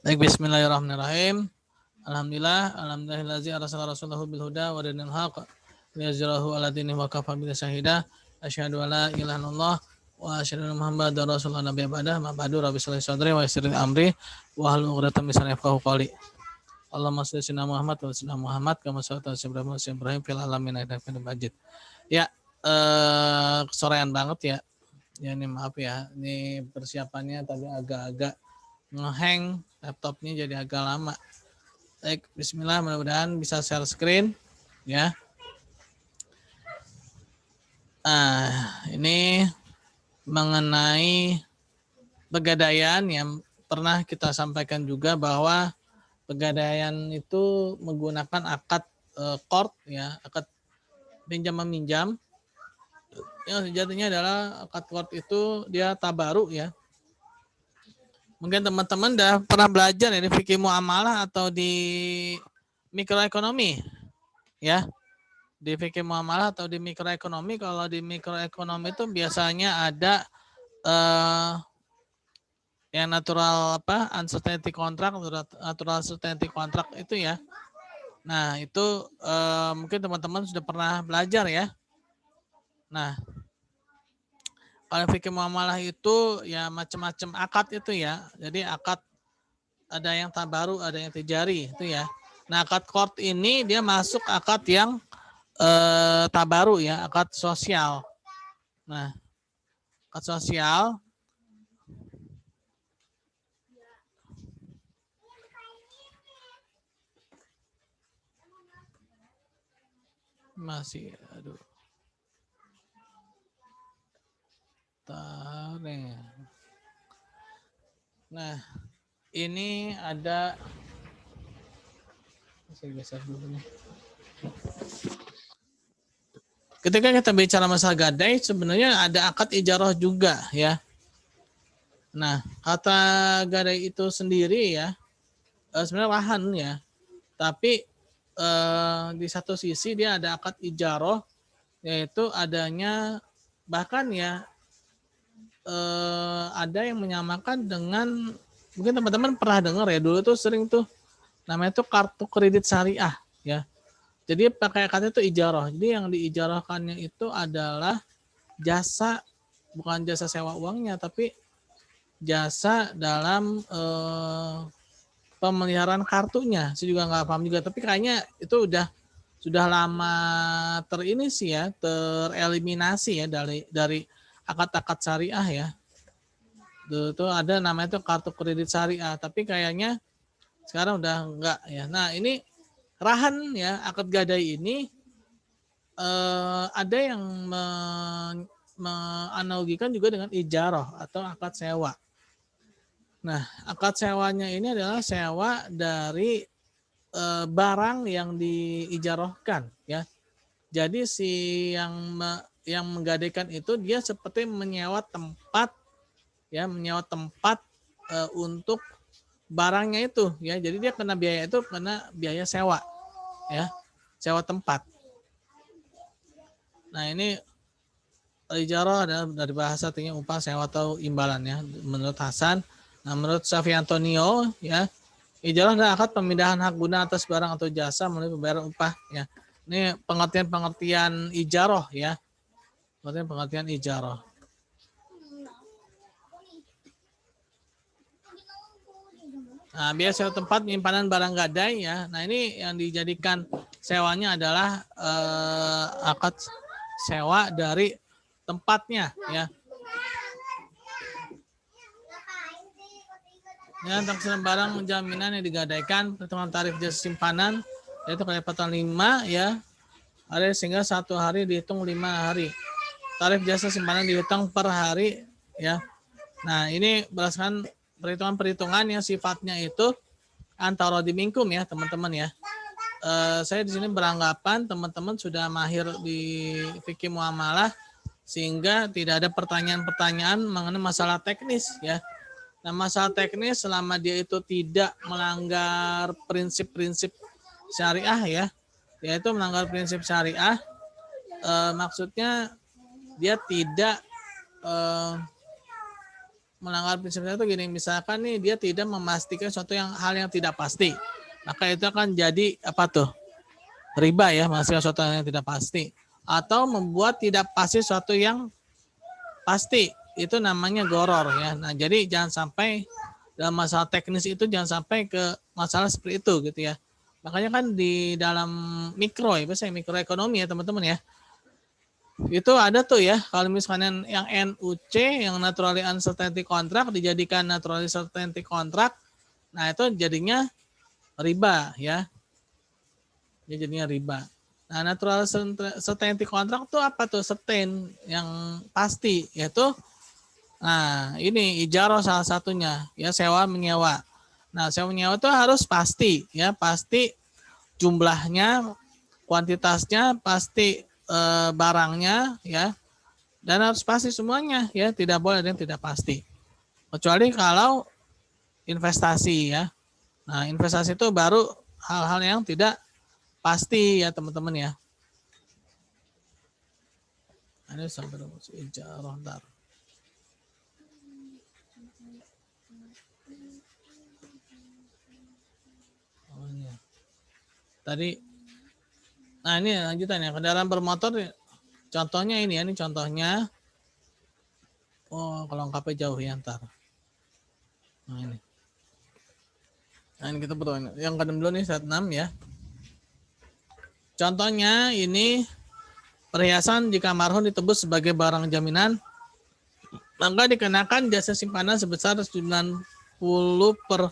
Baik, bismillahirrahmanirrahim. Alhamdulillahillazi arsala rasulahu bil huda wa dinil haq liyuzhirahu 'ala dinihi wa kafa billahi syahida. Asyhadu an la ilaha illallah wa asyhadu anna Muhammadar rasulullah nabiyya ba'da. Ma ba'du, rabbi shrah li sadri wa yassir li amri wa hlul 'uqdatam min lisani yafqahu qawli. Allahumma shalli ala Muhammad wa ala Muhammad kama shallaita ala Ibrahim fil alamin innaka Hamidum Majid. Ya, kesorean banget ya. Ya ini maaf ya. Ini persiapannya tadi agak-agak ngehang, laptopnya jadi agak lama. Baik, bismillah, mudah-mudahan bisa share screen ya. Ini mengenai pegadaian yang pernah kita sampaikan juga bahwa pegadaian itu menggunakan akad qard ya, akad pinjam meminjam. Yang sejatinya adalah akad qard itu dia tabaru ya. Mungkin teman-teman udah pernah belajar ya di fikih muamalah atau di mikroekonomi ya. Di fikih muamalah atau di mikroekonomi, kalau di mikroekonomi itu biasanya ada yang natural uncertainty contract, natural certainty contract itu ya. Nah, itu mungkin teman-teman sudah pernah belajar ya. Nah, kalau fikih muamalah itu ya macam-macam akad itu ya. Jadi akad ada yang tabaru, ada yang tijari itu ya. Nah, akad qard ini dia masuk akad yang tabaru ya, akad sosial. Nah, akad sosial masih aduh. Nah, ini ada saya geser dulu nih. Ketika kita bicara masalah gadai, sebenarnya ada akad ijarah juga ya. Nah, kata gadai itu sendiri ya, sebenarnya lahan ya. Tapi di satu sisi dia ada akad ijarah, yaitu adanya bahkan ya ada yang menyamakan dengan, mungkin teman-teman pernah dengar ya, dulu tuh sering tuh namanya tuh kartu kredit syariah ya. Jadi pakai kata itu ijarah. Jadi yang diijarahkannya itu adalah jasa, bukan jasa sewa uangnya, tapi jasa dalam pemeliharaan kartunya. Saya juga nggak paham juga, tapi kayaknya itu sudah lama terini sih ya, tereliminasi ya dari akad-akad syariah ya. Itu ada namanya itu kartu kredit syariah, tapi kayaknya sekarang udah enggak ya. Nah, ini rahan ya, akad gadai ini ada yang menganalogikan juga dengan ijarah atau akad sewa. Nah, akad sewanya ini adalah sewa dari barang yang diijarahkan ya. Jadi si yang menggadaikan itu dia seperti menyewa tempat ya, menyewa tempat untuk barangnya itu ya. Jadi dia kena biaya itu kena biaya sewa ya, sewa tempat. Nah, ini ijarah adalah dari bahasa artinya upah, sewa atau imbalan ya, menurut Hasan. Nah, menurut Syafi Antonio ya, ijarah adalah akad pemindahan hak guna atas barang atau jasa melalui pembayaran upah ya. Ini pengertian ijarah ya. Pengertian ijarah. Nah, biaya sewa tempat penyimpanan barang gadai ya. Nah, ini yang dijadikan sewanya adalah akad sewa dari tempatnya ya. Ya, taksiran barang jaminan yang digadaikan, perhitungan tarif jasa simpanan yaitu kelipatan 5 ya. Ada sehingga 1 hari dihitung 5 hari. Tarif jasa simpanan dihitung per hari ya. Nah, ini berdasarkan perhitungan-perhitungan yang sifatnya itu antara dimingkum ya, teman-teman ya. Saya di sini beranggapan teman-teman sudah mahir di fikih muamalah sehingga tidak ada pertanyaan-pertanyaan mengenai masalah teknis ya. Nah, masalah teknis selama dia itu tidak melanggar prinsip-prinsip syariah ya, yaitu melanggar prinsip syariah, maksudnya dia tidak melanggar prinsip syariah itu gini, misalkan nih dia tidak memastikan suatu hal yang tidak pasti, maka itu akan jadi apa tuh? Riba ya, memastikan suatu yang tidak pasti. Atau membuat tidak pasti suatu yang pasti, itu namanya goror ya. Nah, jadi jangan sampai dalam masalah teknis itu jangan sampai ke masalah seperti itu gitu ya. Makanya kan di dalam mikro ya, biasanya mikroekonomi ya teman-teman ya. Itu ada tuh ya, kalau misalnya yang NUC, yang naturally uncertainty contract dijadikan naturally certainty contract, nah itu jadinya riba ya. Jadinya riba. Nah, natural certainty contract itu apa tuh? Certain yang pasti, yaitu nah ini ijarah salah satunya ya, sewa menyewa. Nah, sewa menyewa itu harus pasti ya, pasti jumlahnya, kuantitasnya, pasti barangnya ya, dan harus pasti semuanya ya, tidak boleh ada yang tidak pasti. Kecuali kalau investasi ya. Nah, investasi itu baru hal-hal yang tidak pasti ya teman-teman ya. Ini sampai rumus ijarah ntar. Tadi, nah ini lanjutannya, kendaraan bermotor, contohnya ini ya, ini contohnya. Oh, kalau lengkapnya jauh ya ntar. Nah ini. Nah ini kita berdoa. Yang kedua dulu nih, set 6 ya. Contohnya ini, perhiasan jika marhum ditebus sebagai barang jaminan, maka dikenakan jasa simpanan sebesar 90 per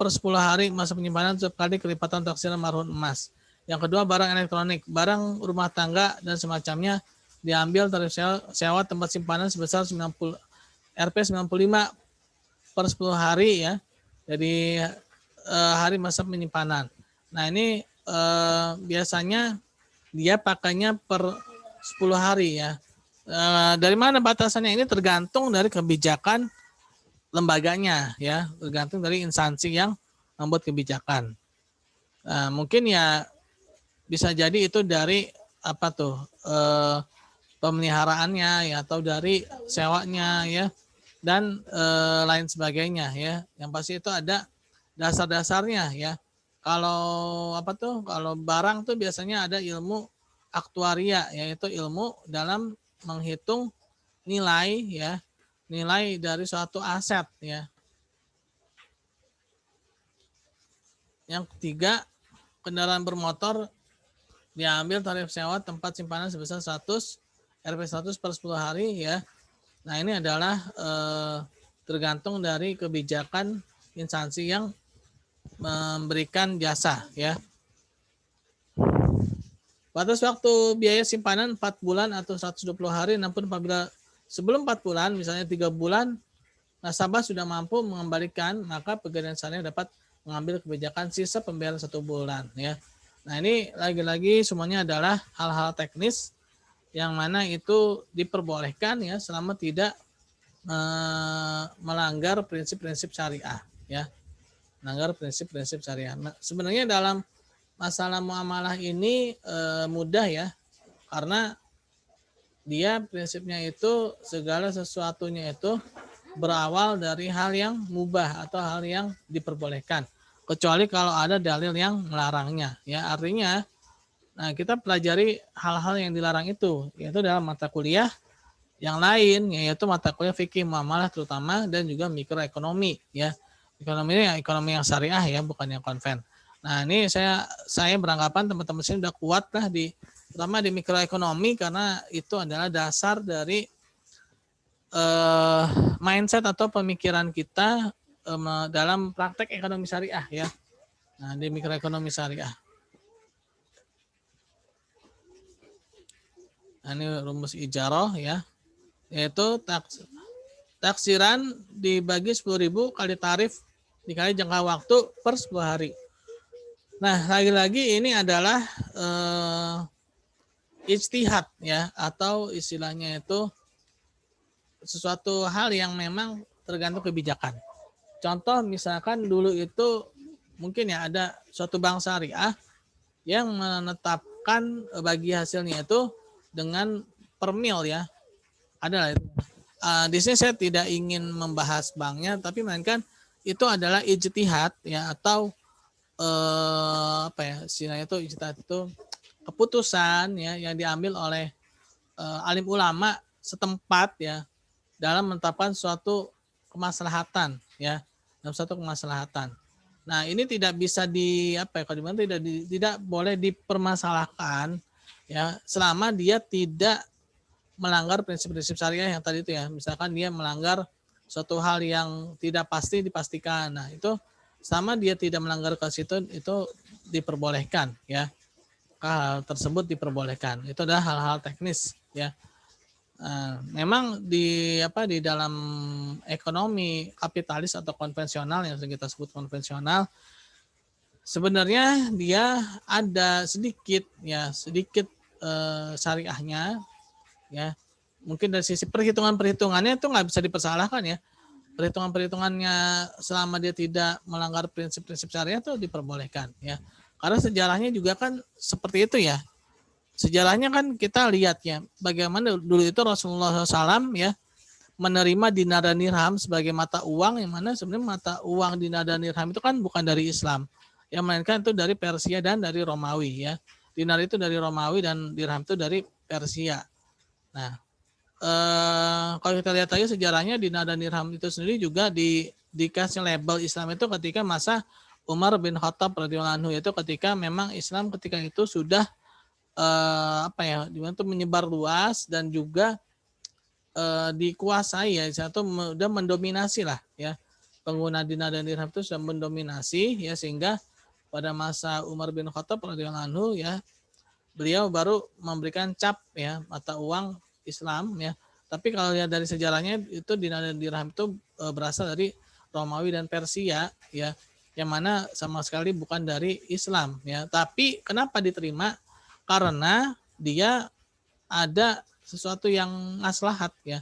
10 hari masa penyimpanan setiap kali kelipatan taksiran marhum emas. Yang kedua, barang elektronik, barang rumah tangga dan semacamnya diambil tarif sewa tempat simpanan sebesar 90 Rp 95 per 10 hari ya. Jadi hari masa penyimpanan. Nah, ini biasanya dia pakainya per 10 hari ya. Dari mana batasannya? Ini tergantung dari kebijakan lembaganya ya, tergantung dari instansi yang membuat kebijakan. Mungkin ya bisa jadi itu dari apa tuh pemeliharaannya ya, atau dari sewanya ya, dan lain sebagainya ya. Yang pasti itu ada dasar-dasarnya ya. Kalau apa tuh, kalau barang tuh biasanya ada ilmu aktuaria, yaitu ilmu dalam menghitung nilai ya, nilai dari suatu aset ya. Yang ketiga, kendaraan bermotor diambil tarif sewa tempat simpanan sebesar 100 Rp 100 per 10 hari ya. Nah, ini adalah tergantung dari kebijakan instansi yang memberikan jasa ya. Batas waktu biaya simpanan 4 bulan atau 120 hari, namun apabila sebelum 4 bulan, misalnya 3 bulan, nasabah sudah mampu mengembalikan, maka pegadaian syariah dapat mengambil kebijakan sisa pembayaran 1 bulan ya. Nah, ini lagi-lagi semuanya adalah hal-hal teknis yang mana itu diperbolehkan ya, selama tidak melanggar prinsip-prinsip syariah ya. Melanggar prinsip-prinsip syariah. Nah, sebenarnya dalam masalah muamalah ini mudah ya, karena dia prinsipnya itu segala sesuatunya itu berawal dari hal yang mubah atau hal yang diperbolehkan, kecuali kalau ada dalil yang melarangnya ya. Artinya nah, kita pelajari hal-hal yang dilarang itu, yaitu dalam mata kuliah yang lain, yaitu mata kuliah fikih muamalah terutama, dan juga mikroekonomi ya. Ekonomi ini ekonomi yang syariah ya, bukan yang konven. Nah, ini saya beranggapan teman-teman sini sudah kuat lah terutama di mikroekonomi, karena itu adalah dasar dari mindset atau pemikiran kita dalam praktek ekonomi syariah ya. Nah, di mikroekonomi syariah. Nah, ini rumus ijarah ya, yaitu taksiran dibagi 10.000 kali tarif dikali jangka waktu per 10 hari. Nah, lagi-lagi ini adalah ijtihad ya, atau istilahnya itu sesuatu hal yang memang tergantung kebijakan. Contoh misalkan dulu itu mungkin ya ada suatu bank syariah yang menetapkan bagi hasilnya itu dengan per mil ya. Ada lah itu. di sini saya tidak ingin membahas banknya, tapi melainkan itu adalah ijtihad ya, atau apa ya istilahnya itu, ijtihad itu keputusan ya yang diambil oleh alim ulama setempat ya dalam menetapkan suatu kemaslahatan ya, dalam suatu kemaslahatan. Nah, ini tidak bisa kalau dimana tidak boleh dipermasalahkan ya selama dia tidak melanggar prinsip-prinsip syariah yang tadi itu ya. Misalkan dia melanggar suatu hal yang tidak pasti dipastikan. Nah, itu sama dia tidak melanggar ke situ, itu diperbolehkan ya. Hal tersebut diperbolehkan. Itu adalah hal-hal teknis ya. Memang di dalam ekonomi kapitalis atau konvensional yang kita sebut konvensional, sebenarnya dia ada sedikit syariahnya ya. Mungkin dari sisi perhitungannya itu nggak bisa dipersalahkan ya. Perhitungannya selama dia tidak melanggar prinsip-prinsip syariah itu diperbolehkan ya. Karena sejarahnya juga kan seperti itu ya. Sejarahnya kan kita lihat ya, bagaimana dulu itu Rasulullah SAW ya menerima dinar dan dirham sebagai mata uang, yang mana sebenarnya mata uang dinar dan dirham itu kan bukan dari Islam, yang melainkan itu dari Persia dan dari Romawi ya. Dinar itu dari Romawi dan dirham itu dari Persia. Nah, kalau kita lihat aja sejarahnya, dinar dan dirham itu sendiri juga dikasih label Islam itu ketika masa Umar bin Khattab radhiyallahu anhu, yaitu ketika memang Islam ketika itu sudah dimana tuh menyebar luas dan juga dikuasai ya, satu sudah mendominasi lah ya, pengguna dinar dan dirham itu sudah mendominasi ya, sehingga pada masa Umar bin Khattab radhiyallahu anhu ya, beliau baru memberikan cap ya mata uang Islam ya. Tapi kalau lihat dari sejarahnya itu dinar dan dirham itu berasal dari Romawi dan Persia ya, yang mana sama sekali bukan dari Islam ya. Tapi kenapa diterima? Karena dia ada sesuatu yang maslahat ya,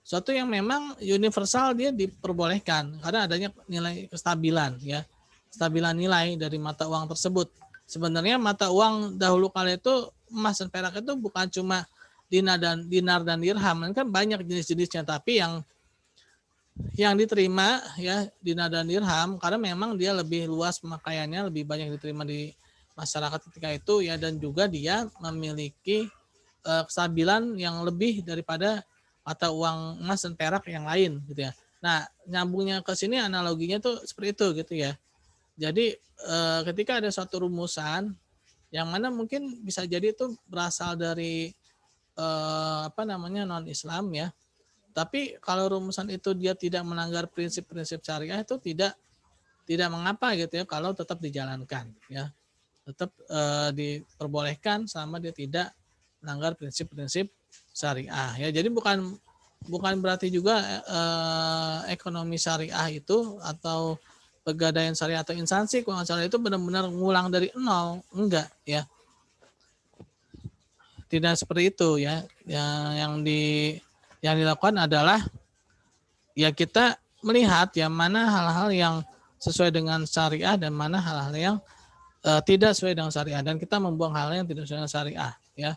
sesuatu yang memang universal, dia diperbolehkan karena adanya nilai kestabilan ya, stabilan nilai dari mata uang tersebut. Sebenarnya mata uang dahulu kala itu emas dan perak itu bukan cuma dinar dan dirham, kan banyak jenis-jenisnya, tapi yang diterima ya dinar dan dirham karena memang dia lebih luas pemakaiannya, lebih banyak diterima di masyarakat ketika itu ya, dan juga dia memiliki kestabilan yang lebih daripada mata uang emas dan perak yang lain gitu ya. Nah, nyambungnya ke sini analoginya tuh seperti itu gitu ya. Jadi ketika ada suatu rumusan yang mana mungkin bisa jadi itu berasal dari non Islam ya. Tapi kalau rumusan itu dia tidak melanggar prinsip-prinsip syariah, itu tidak mengapa gitu ya kalau tetap dijalankan ya. Tetap diperbolehkan selama dia tidak melanggar prinsip-prinsip syariah ya. Jadi bukan berarti juga ekonomi syariah itu atau pegadaian syariah atau instansi keuangan syariah itu benar-benar ngulang dari nol, enggak ya. Tidak seperti itu ya. Yang dilakukan adalah ya kita melihat ya mana hal-hal yang sesuai dengan syariah dan mana hal-hal yang tidak sesuai dengan syariah, dan kita membuang hal yang tidak sesuai dengan syariah ya.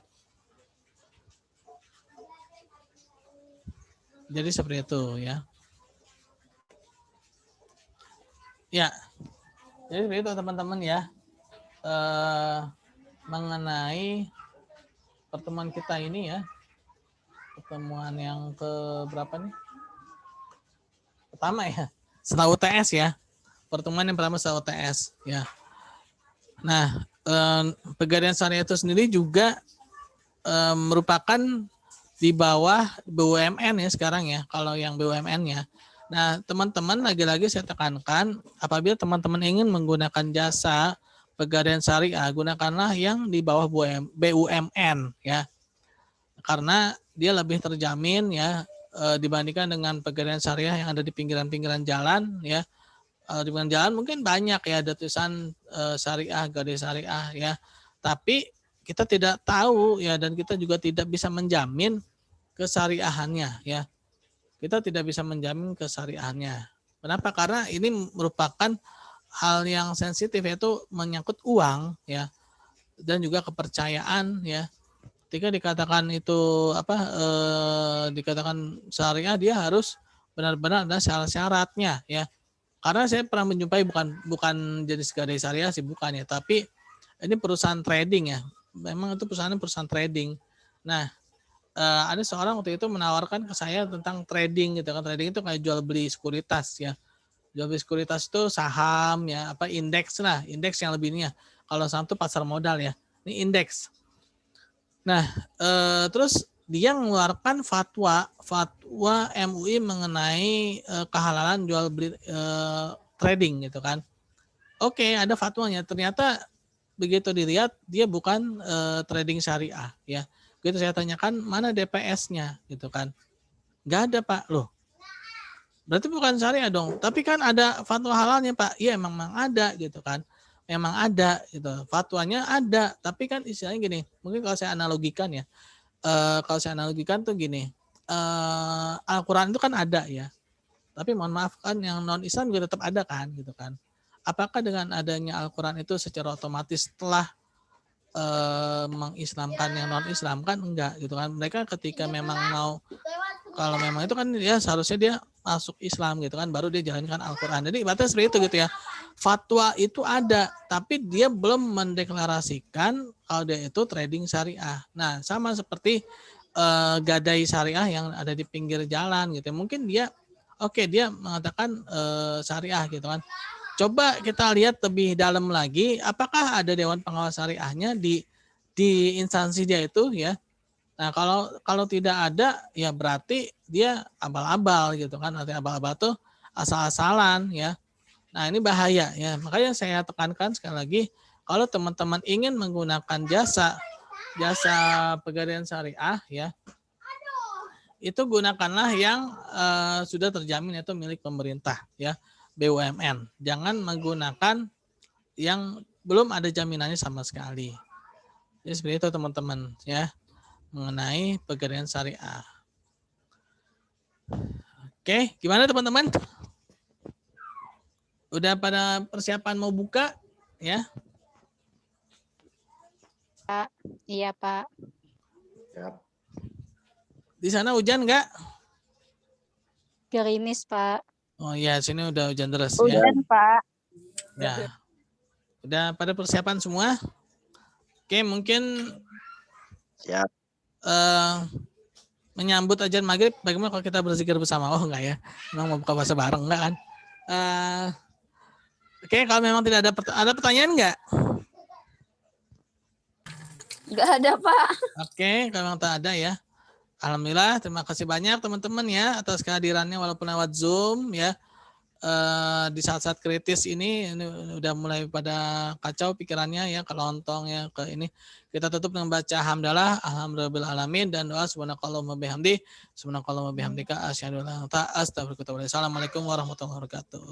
Jadi seperti itu ya. Ya. Jadi seperti itu teman-teman ya. Mengenai pertemuan kita ini ya. Pertemuan yang ke berapa nih? Pertama ya. Setelah UTS ya. Pertemuan yang pertama setelah UTS ya. Nah, pegadaian syariah itu sendiri juga merupakan di bawah BUMN ya sekarang ya, kalau yang BUMN-nya. Nah, teman-teman lagi-lagi saya tekankan, apabila teman-teman ingin menggunakan jasa pegadaian syariah, gunakanlah yang di bawah BUMN ya. Karena dia lebih terjamin ya dibandingkan dengan pegadaian syariah yang ada di pinggiran-pinggiran jalan ya. Di pinggir jalan mungkin banyak ya ada tulisan syariah, gadai syariah ya. Tapi kita tidak tahu ya, dan kita juga tidak bisa menjamin kesyariahannya ya. Kita tidak bisa menjamin kesyariahannya. Kenapa? Karena ini merupakan hal yang sensitif, yaitu menyangkut uang ya, dan juga kepercayaan ya. ketika dikatakan itu dikatakan syariah, dia harus benar-benar ada syarat-syaratnya ya. Karena saya pernah menjumpai bukan jenis gadai syariah sih, bukan ya, tapi ini perusahaan trading ya. Memang itu perusahaan trading. Nah, ada seorang waktu itu menawarkan ke saya tentang trading gitu kan. Trading itu kayak jual beli sekuritas ya. Jual beli sekuritas itu saham ya, indeks lah, indeks yang lebihnya. Kalau saham itu pasar modal ya. Ini indeks. Nah, terus dia mengeluarkan fatwa MUI mengenai kehalalan jual beli trading gitu kan. Oke, ada fatwanya. Ternyata begitu dilihat dia bukan trading syariah ya. Begitu saya tanyakan mana DPS-nya gitu kan. Nggak ada Pak. Loh, berarti bukan syariah dong. Tapi kan ada fatwa halalnya Pak. Iya memang ada gitu kan. Memang ada gitu. Fatwanya ada. Tapi kan istilahnya gini. Mungkin kalau saya analogikan ya. Kalau saya analogikan tuh gini. Al-Quran itu kan ada ya. Tapi mohon maaf kan yang non-Islam juga tetap ada kan gitu kan. Apakah dengan adanya Al-Quran itu secara otomatis telah mengislamkan yang non-Islam? Kan enggak gitu kan. Mereka ketika memang mau, kalau memang itu kan dia seharusnya dia masuk Islam gitu kan, baru dia jalankan Al-Quran. Jadi ibaratnya seperti itu gitu ya. Fatwa itu ada, tapi dia belum mendeklarasikan kalau dia itu trading syariah. Nah, sama seperti gadai syariah yang ada di pinggir jalan gitu. Mungkin dia dia mengatakan syariah gitu kan. Coba kita lihat lebih dalam lagi, apakah ada dewan pengawas syariahnya di instansi dia itu ya. Nah, kalau tidak ada, ya berarti dia abal-abal gitu kan. Artinya abal-abal tuh asal-asalan ya. Nah, ini bahaya ya. Makanya saya tekankan sekali lagi, kalau teman-teman ingin menggunakan jasa pegadaian syariah ya, itu gunakanlah yang sudah terjamin, yaitu milik pemerintah ya, BUMN. Jangan menggunakan yang belum ada jaminannya sama sekali. Jadi seperti itu teman-teman ya, mengenai pegadaian syariah. Oke, gimana teman-teman? Udah pada persiapan mau buka ya? Pak. Iya, Pak. Siap. Di sana hujan nggak? Gerimis, Pak. Oh iya, sini udah hujan deras ya. Hujan, Pak. Ya. Udah pada persiapan semua? Oke, mungkin Siap. Menyambut ajan maghrib, bagaimana kalau kita berzikir bersama? Oh enggak ya, memang mau buka puasa bareng enggak kan? Oke, kalau memang tidak ada pertanyaan enggak? Enggak ada, Pak. Oke, kalau memang tak ada ya. Alhamdulillah, terima kasih banyak teman-teman ya atas kehadirannya walaupun lewat Zoom ya. Di saat-saat kritis ini udah mulai pada kacau pikirannya ya, kelontong ya ke ini. Kita tutup dengan baca hamdalah, alhamdulillah alamin, dan doa subhanakallahumma bihamdi, subhanakallahumma bihamdika asyhadu an la ilaha illa anta astaghfiruka wa atubu ilaik. Assalamualaikum warahmatullahi wabarakatuh.